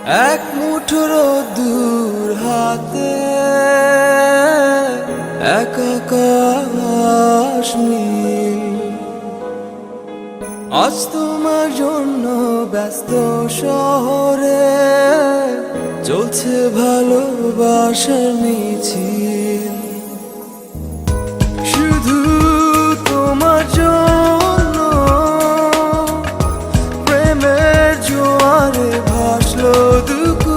এক মুঠো দূর হাতে এক আকাশ নীল, আজ তোমার জন্য ব্যস্ত শহরে চলছে ভালোবাসার মিছিল। শুধু তোমার জন্য প্রেমের জোয়ারে ভাসলো দুঃখ